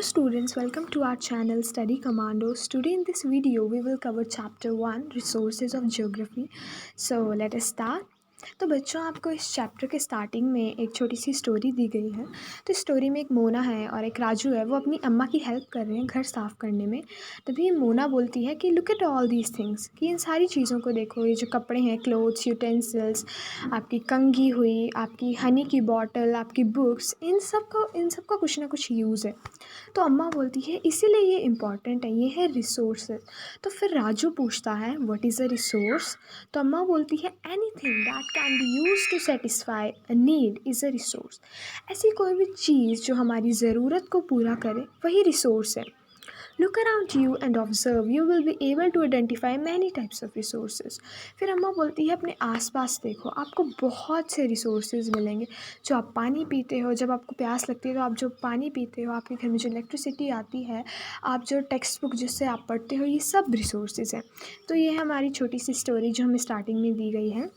students, welcome to our channel Study Commandos. Today in this video we will cover chapter 1 Resources of Geography. So let us start. तो बच्चों, आपको इस chapter के starting में एक छोटी सी स्टोरी दी गई है। तो स्टोरी में एक मोना है और एक राजू है, वो अपनी अम्मा की हेल्प कर रहे हैं घर साफ़ करने में। तभी मोना बोलती है कि look at all these things, कि इन सारी चीज़ों को देखो, ये जो कपड़े हैं, क्लोथ्स, यूटेंसिल्स, आपकी कंघी हुई, आपकी हनी की बॉटल, आपकी बुक्स, इन सब का कुछ ना कुछ यूज़ है। तो अम्मा बोलती है इसीलिए ये इम्पॉर्टेंट है, ये है रिसोर्सेज। तो फिर राजू पूछता है व्हाट इज़ अ रिसोर्स। तो अम्मा बोलती है anything that can be use to satisfy a need is a resource. ऐसी कोई भी चीज़ जो हमारी ज़रूरत को पूरा करे वही रिसोर्स है। Look around you and observe. You will be able to identify many types of resources. फिर अम्मा बोलती है अपने आसपास देखो, आपको बहुत से रिसोर्सेज मिलेंगे। जो आप पानी पीते हो, जब आपको प्यास लगती है तो आप जो पानी पीते हो, आपके घर में जो इलेक्ट्रिसिटी आती है, आप जो टेक्स्ट बुक जिससे आप पढ़ते हो, ये सब रिसोर्सेज हैं। तो ये है हमारी छोटी सी स्टोरी जो हमें स्टार्टिंग में दी गई है।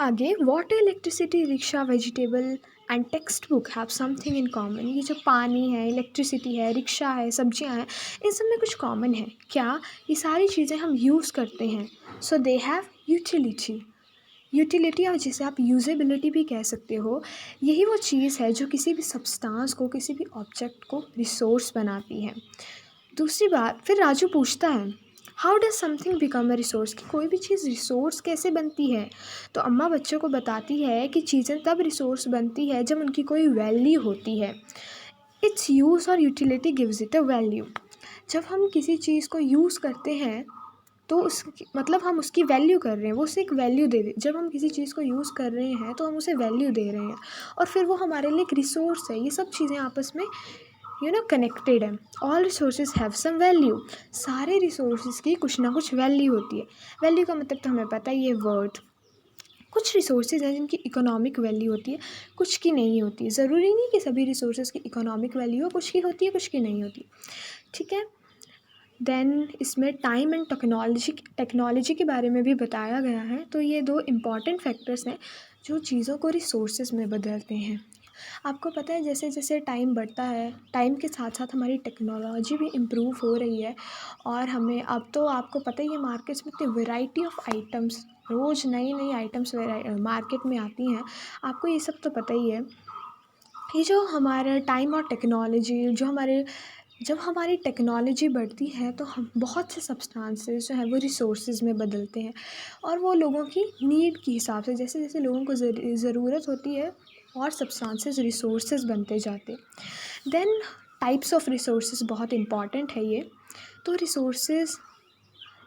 आगे water, electricity, rickshaw, vegetable and text book have something in common. ये जो पानी है, इलेक्ट्रिसिटी है, रिक्शा है, सब्जियां हैं, इन सब में कुछ कॉमन है। क्या? ये सारी चीज़ें हम यूज़ करते हैं। सो दे हैव यूटिलिटी, और जिसे आप यूजेबिलिटी भी कह सकते हो। यही वो चीज़ है जो किसी भी सब्सटेंस को, किसी भी ऑब्जेक्ट को रिसोर्स बनाती है। दूसरी बात, फिर राजू पूछता है how does something become a resource, कि कोई भी चीज़ रिसोर्स कैसे बनती है। तो अम्मा बच्चों को बताती है कि चीज़ें तब रिसोर्स बनती है जब उनकी कोई वैल्यू होती है। इट्स यूज़ और utility gives it a value. जब हम किसी चीज़ को यूज़ करते हैं तो उस मतलब हम उसकी वैल्यू कर रहे हैं, वो उसे एक वैल्यू दे दे। जब हम किसी चीज़ को यूज़ कर रहे हैं तो हम उसे वैल्यू दे रहे हैं और फिर वो हमारे लिए एक रिसोर्स है। ये सब चीज़ें आपस में कनेक्टेड है। All resources have some value. सारे रिसोर्सेज की कुछ ना कुछ वैल्यू होती है। वैल्यू का मतलब तो हमें पता ही है, वर्ड। कुछ रिसोर्सेज हैं जिनकी इकोनॉमिक वैल्यू होती है, कुछ की नहीं होती है। ज़रूरी नहीं कि सभी रिसोर्सेज की इकोनॉमिक वैल्यू हो, कुछ की होती है, कुछ की नहीं होती। ठीक है। देन इसमें टाइम एंड टेक्नोलॉजी के बारे में भी बताया गया है। तो ये दो इम्पॉर्टेंट फैक्टर्स हैं जो चीज़ों को रिसोर्सेज में बदलते हैं। आपको पता है जैसे जैसे टाइम बढ़ता है, टाइम के साथ साथ हमारी टेक्नोलॉजी भी इम्प्रूव हो रही है। और हमें अब तो आपको पता ही है, मार्केट्स में इतनी वैरायटी ऑफ आइटम्स, रोज़ नई नई आइटम्स मार्केट में आती हैं। आपको ये सब तो पता ही है। ये जो हमारा टाइम और टेक्नोलॉजी, जब हमारी टेक्नोलॉजी बढ़ती है तो हम बहुत से सब्सटेंसेस जो हैं वो रिसोर्सेज में बदलते हैं। और वो लोगों की नीड के हिसाब से, जैसे जैसे लोगों को ज़रूरत होती है, और सब्सटेंसेस रिसोर्सेज बनते जाते। देन टाइप्स ऑफ रिसोर्सेज बहुत इम्पॉर्टेंट है ये। तो रिसोर्सेज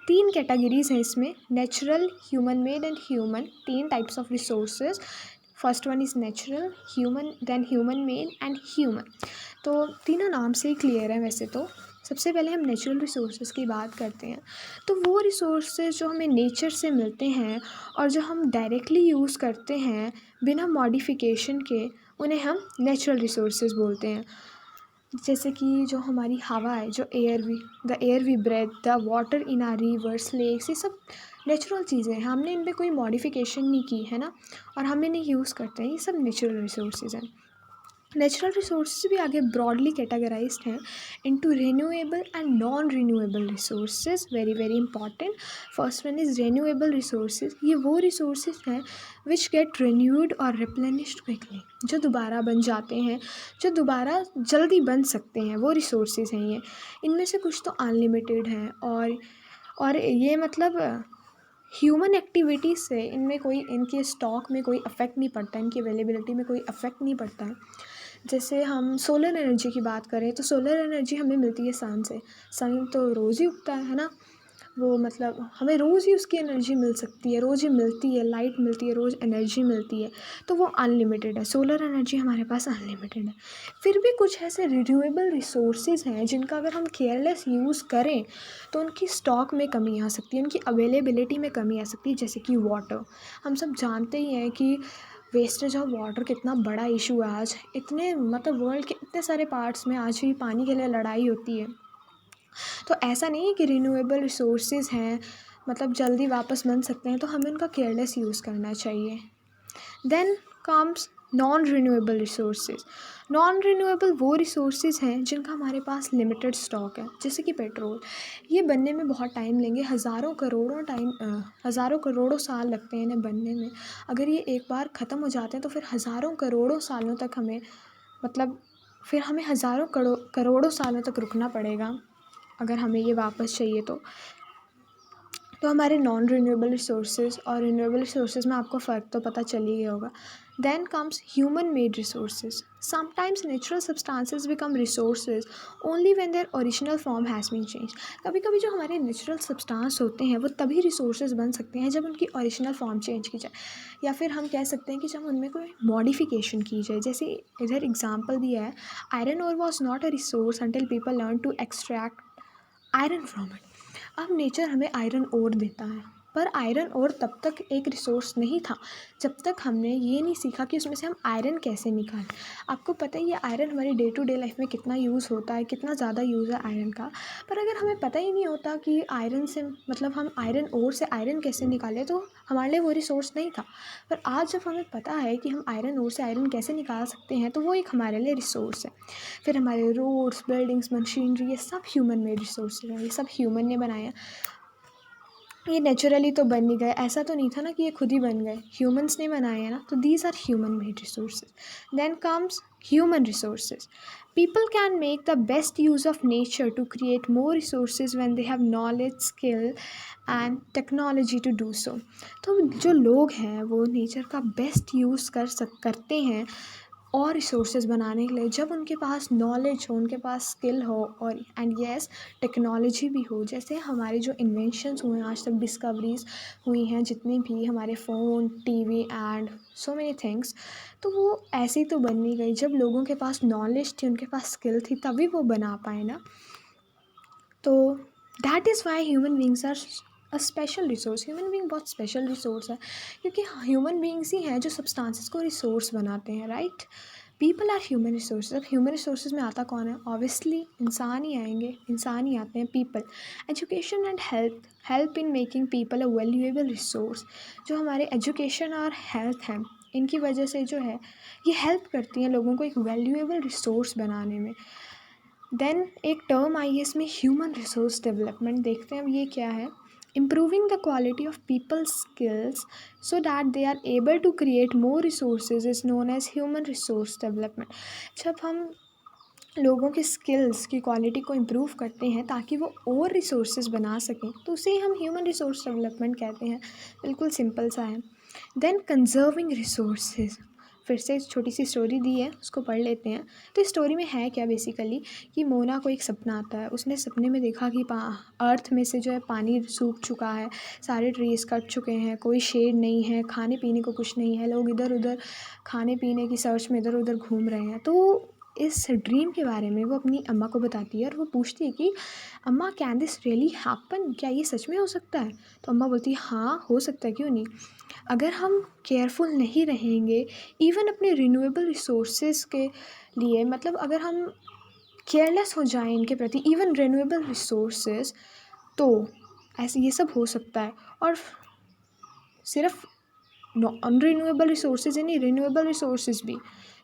3 कैटेगरीज़ हैं इसमें, natural, human made and human. 3 types of resources. First one is natural, human, then human made and human. तो तीनों नाम से ही क्लियर है वैसे तो। सबसे पहले हम नेचुरल रिसोर्सेज की बात करते हैं। तो वो रिसोर्सेज जो हमें नेचर से मिलते हैं और जो हम डायरेक्टली यूज़ करते हैं बिना मॉडिफिकेशन के, उन्हें हम नेचुरल रिसोर्सेज बोलते हैं। जैसे कि जो हमारी हवा है, जो the air we breathe, the water in our rivers, lakes, ये सब नेचुरल चीज़ें हैं। हमने इन पर कोई मॉडिफिकेशन नहीं की है ना, और हम इन्हें यूज़ करते हैं। ये सब नेचुरल रिसोर्सेज हैं। नेचुरल रिसोर्सेज भी आगे ब्रॉडली कैटेगराइज्ड हैं into renewable and non renewable resources. Very very important. First one is renewable resources. ये वो रिसोर्सेज हैं विच गेट रिन्यूड और रिप्लेनिश्ड क्विकली, जो दोबारा बन जाते हैं, जो दोबारा जल्दी बन सकते हैं, वो रिसोर्सेज हैं ये। इनमें से कुछ तो अनलिमिटेड हैं, और ये मतलब ह्यूमन एक्टिविटीज़ से इनमें कोई, इनके स्टॉक में कोई अफेक्ट नहीं पड़ता, इनकी अवेलेबिलिटी में कोई अफेक्ट नहीं पड़ता है। जैसे हम सोलर एनर्जी की बात करें तो सोलर एनर्जी हमें मिलती है सन से। सन तो रोज़ ही उगता है ना, वो मतलब हमें रोज़ ही उसकी एनर्जी मिल सकती है, रोज़ ही मिलती है, लाइट मिलती है, रोज़ एनर्जी मिलती है। तो वो अनलिमिटेड है, सोलर एनर्जी हमारे पास अनलिमिटेड है। फिर भी कुछ ऐसे रिन्यूएबल रिसोर्सेज हैं जिनका अगर हम केयरलेस यूज़ करें तो उनकी स्टॉक में कमी आ सकती है, उनकी अवेलेबिलिटी में कमी आ सकती है। जैसे कि वाटर, हम सब जानते ही हैं कि वेस्टेज ऑफ वाटर कितना बड़ा इशू है आज। इतने मतलब वर्ल्ड के इतने सारे पार्ट्स में आज भी पानी के लिए लड़ाई होती है। तो ऐसा नहीं है कि रिन्यूएबल रिसोर्सेज हैं मतलब जल्दी वापस बन सकते हैं, तो हमें उनका केयरलेस यूज़ करना चाहिए। Then comes non renewable resources. Non renewable वो रिसोर्सेज हैं जिनका हमारे पास लिमिटेड स्टॉक है, जैसे कि पेट्रोल। ये बनने में बहुत टाइम लेंगे, हज़ारों करोड़ों साल लगते हैं इन्हें बनने में। अगर ये एक बार ख़त्म हो जाते हैं तो फिर हज़ारों करोड़ों सालों तक हमें मतलब फिर हमें हज़ारों करोड़ों सालों तक रुकना पड़ेगा अगर हमें ये वापस चाहिए तो हमारे नॉन रिन्यूएबल रिसोर्सेज और रिन्यूएबल रिसोर्सेज में आपको फ़र्क तो पता चल ही गया होगा। Then comes human made resources. Sometimes natural substances become resources only when their original form has been change. कभी कभी जो हमारे नेचुरल सब्सटेंस होते हैं वो तभी रिसोर्सेज बन सकते हैं जब उनकी ओरिजिनल फॉर्म चेंज की जाए, या फिर हम कह सकते हैं कि जब उनमें कोई मॉडिफिकेशन की जाए। जैसे इधर एग्जाम्पल दिया है, iron ore was not a resource until people learn to extract iron from it. अब नेचर हमें आयरन ओर देता है, पर आयरन ओर तब तक एक रिसोर्स नहीं था जब तक हमने ये नहीं सीखा कि उसमें से हम आयरन कैसे निकालें। आपको पता ही है आयरन हमारी डे टू डे लाइफ में कितना यूज़ होता है, कितना ज़्यादा यूज़ है आयरन का। पर अगर हमें पता ही नहीं होता कि आयरन से मतलब हम आयरन ओर से आयरन कैसे निकालें, तो हमारे लिए वो रिसोर्स नहीं था। पर आज जब हमें पता है कि हम आयरन ओर से आयरन कैसे निकाल सकते हैं, तो वो एक हमारे लिए रिसोर्स है। फिर हमारे रोड्स, बिल्डिंग्स, मशीनरी, ये सब ह्यूमन मेड रिसोर्सेज हैं, ये सब ह्यूमन ने बनाए हैं। ये नेचुरली तो बन नहीं गए, ऐसा तो नहीं था ना कि ये खुद ही बन गए, ह्यूमंस ने बनाए हैं ना, तो these are human made resources. Then comes human resources. People can make the best use of nature to create more resources when they have knowledge, skill and technology to do so. तो जो लोग हैं वो nature का best use करते हैं और resources बनाने के लिए जब उनके पास नॉलेज हो, उनके पास स्किल हो, और एंड यस टेक्नोलॉजी भी हो। जैसे हमारे जो इन्वेंशंस हुए हैं आज तक, डिस्कवरीज हुई हैं जितनी भी, हमारे phone, TV and so many things, तो वो ऐसे ही तो बन नहीं गई। जब लोगों के पास नॉलेज थी, उनके पास स्किल थी, तभी वो बना पाए ना। तो that is why human beings are a special resource. Human being बहुत स्पेशल रिसोर्स है, क्योंकि ह्यूमन बींग्स ही हैं जो सब्सटेंसेस को रिसोर्स बनाते हैं, right. People are human resources. अब ह्यूमन रिसोर्सेज में आता कौन है? ऑब्वियसली इंसान ही आएंगे, इंसान ही आते हैं, people. Education and help in making people a valuable resource. जो हमारे एजुकेशन और हेल्थ हैं, इनकी वजह से जो है ये हेल्प करती हैं लोगों को एक वैल्यूएबल रिसोर्स बनाने में। देन एक टर्म आई है इसमें, ह्यूमन रिसोर्स डेवलपमेंट। देखते हैं अब ये क्या है। Improving the quality of people's skills so that they are able to create more resources is known as human resource development. जब हम लोगों की स्किल्स की क्वालिटी को इम्प्रूव करते हैं ताकि वो और रिसोर्सेज बना सकें, तो उसे हम ह्यूमन रिसोर्स डेवलपमेंट कहते हैं। बिल्कुल सिंपल सा है। Then conserving resources. फिर से छोटी सी स्टोरी दी है, उसको पढ़ लेते हैं। तो इस स्टोरी में है क्या बेसिकली, कि मोना को एक सपना आता है। उसने सपने में देखा कि अर्थ में से जो है पानी सूख चुका है, सारे ट्रीज़ कट चुके हैं, कोई शेड नहीं है, खाने पीने को कुछ नहीं है, लोग इधर उधर खाने पीने की सर्च में इधर उधर घूम रहे हैं। तो इस ड्रीम के बारे में वो अपनी अम्मा को बताती है, और वो पूछती है कि अम्मा, कैन दिस रियली हैपन? क्या ये सच में हो सकता है? तो अम्मा बोलती है हाँ, हो सकता है, क्यों नहीं। अगर हम केयरफुल नहीं रहेंगे इवन अपने रिन्यूएबल रिसोर्सेज के लिए, मतलब अगर हम केयरलेस हो जाएं इनके प्रति, इवन रिन्यूएबल रिसोर्सेज, तो ऐसे ये सब हो सकता है। और सिर्फ नॉन रिन्यूएबल रिसोर्सेज यानी रिन्यूएबल रिसोर्सेज भी,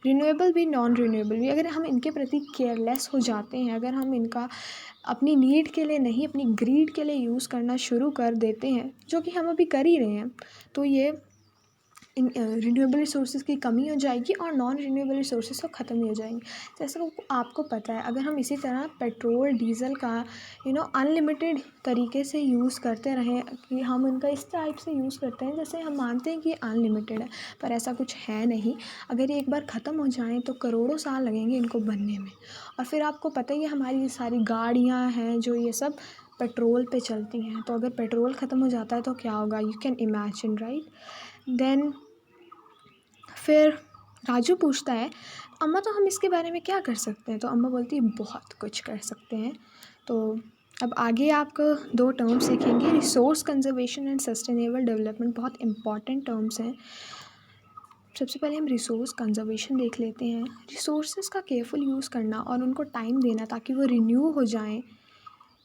रिन्यूएबल भी, नॉन रिन्यूएबल भी, अगर हम इनके प्रति केयरलेस हो जाते हैं, अगर हम इनका अपनी नीड के लिए नहीं, अपनी ग्रीड के लिए यूज़ करना शुरू कर देते हैं, जो कि हम अभी कर ही रहे हैं, तो ये इन रिन्यूएबल रिसोर्सेज की कमी हो जाएगी और नॉन रिन्यूएबल रिसोर्सेज तो ख़त्म ही हो जाएंगे। जैसे आपको पता है, अगर हम इसी तरह पेट्रोल डीजल का अनलिमिटेड तरीके से यूज़ करते रहें, कि हम इनका इस टाइप से यूज़ करते हैं जैसे हम मानते हैं कि अनलिमिटेड है, पर ऐसा कुछ है नहीं। अगर ये एक बार ख़त्म हो जाएँ तो करोड़ों साल लगेंगे इनको बनने में। और फिर आपको पता ही है, हमारी सारी गाड़ियाँ हैं जो ये सब पेट्रोल पे चलती हैं, तो अगर पेट्रोल ख़त्म हो जाता है तो क्या होगा, you can imagine, right. Then फिर राजू पूछता है, अम्मा तो हम इसके बारे में क्या कर सकते हैं? तो अम्मा बोलती है बहुत कुछ कर सकते हैं। तो अब आगे आपको दो टर्म्स सीखेंगे, resource conservation and sustainable development, बहुत इंपॉर्टेंट टर्म्स हैं। सबसे पहले हम रिसोर्स कंजर्वेशन देख लेते हैं। रिसोर्सेज का केयरफुल यूज़ करना और उनको टाइम देना ताकि वो रिन्यू हो जाएं,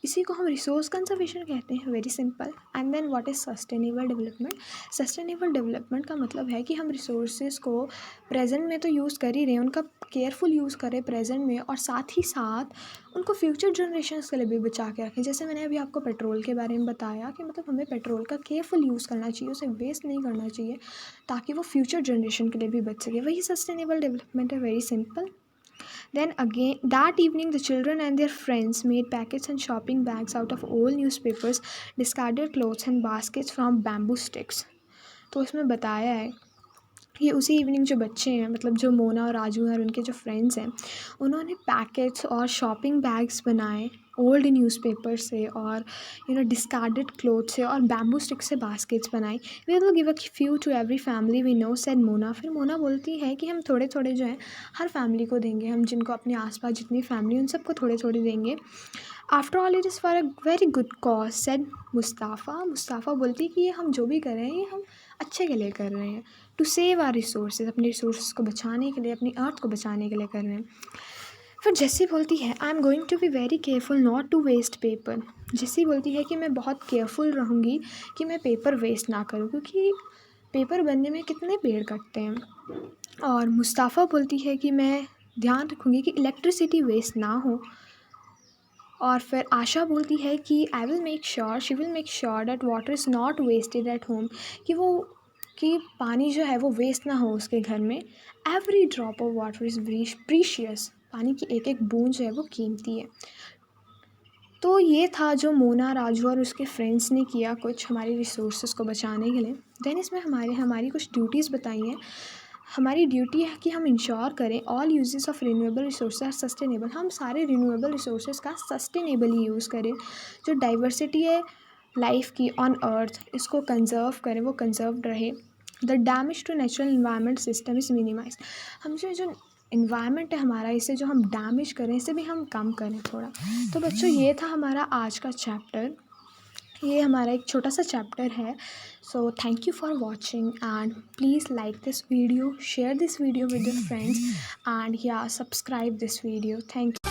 इसी को हम रिसोर्स कंजर्वेशन कहते हैं, very simple. And then what is sustainable development? Sustainable development का मतलब है कि हम रिसोर्सेज को प्रेजेंट में तो यूज़ कर ही रहे हैं, उनका केयरफुल यूज़ करें प्रेजेंट में, और साथ ही साथ उनको फ्यूचर जनरेशन्स के लिए भी बचा के रखें। जैसे मैंने अभी आपको पेट्रोल के बारे में बताया कि मतलब हमें पेट्रोल का केयरफुल यूज़ करना चाहिए, उसे वेस्ट नहीं करना चाहिए, ताकि वो फ्यूचर जनरेशन के लिए भी बच सके। वही सस्टेनेबल डेवलपमेंट है, very simple. Then again, that evening, the children and their friends made packets and shopping bags out of old newspapers, discarded clothes, and baskets from bamboo sticks. तो इसमें बताया है कि उसी इवनिंग जो बच्चे हैं, मतलब जो मोना और राजू हैं और उनके जो फ्रेंड्स हैं, उन्होंने पैकेट्स और शॉपिंग बैग्स बनाए ओल्ड न्यूज़पेपर से, और डिस्कार्डेड क्लोथ से, और बैम्बू स्टिक से बास्केट्स बनाई। We will give a few to every family we know, said Mona. फिर मोना बोलती है कि हम थोड़े थोड़े जो हैं हर फैमिली को देंगे, हम जिनको अपने आसपास जितनी फैमिली उन सबको थोड़े थोड़े देंगे। After all it is for a very good cause, said Mustafa. Mustafa बोलती है कि ये हम जो भी कर रहे हैं ये हम अच्छे के लिए कर रहे हैं, टू सेव आर रिसोर्सेज, अपने रिसोर्सेज को बचाने के लिए, अपनी अर्थ को बचाने के लिए कर रहे हैं। फिर जैसी बोलती है I am going to be very careful not to waste paper. Jessy बोलती है कि मैं बहुत केयरफुल रहूँगी कि मैं पेपर वेस्ट ना करूँ, क्योंकि पेपर बनने में कितने पेड़ कटते हैं। और मुस्ताफ़ा बोलती है कि मैं ध्यान रखूँगी कि इलेक्ट्रिसिटी वेस्ट ना हो। और फिर आशा बोलती है कि I will make sure, she will make sure that water is not wasted at home, कि पानी जो है वो वेस्ट ना हो उसके घर में। Every drop of water is precious, पानी की एक एक बूंद जो है वो कीमती है। तो ये था जो मोना, राजू और उसके फ्रेंड्स ने किया कुछ हमारे रिसोर्सेज को बचाने के लिए। देन इसमें हमारी कुछ ड्यूटीज़ बताई हैं। हमारी ड्यूटी है कि हम इंश्योर करें all uses of renewable resource are sustainable, हम सारे रिन्यूएबल रिसोर्सेज का सस्टेनेबली यूज़ करें। जो डाइवर्सिटी है लाइफ की ऑन अर्थ, इसको कंजर्व करें, वो कंजर्व्ड रहे। The damage to natural environment system is minimize, हम जो इन्वायरमेंट है हमारा, इसे जो हम डैमेज करें इसे भी हम कम करें थोड़ा। तो बच्चों ये था हमारा आज का चैप्टर, ये हमारा एक छोटा सा चैप्टर है। So thank you for watching and please like this video, share this video with your friends and या subscribe this video. Thank you.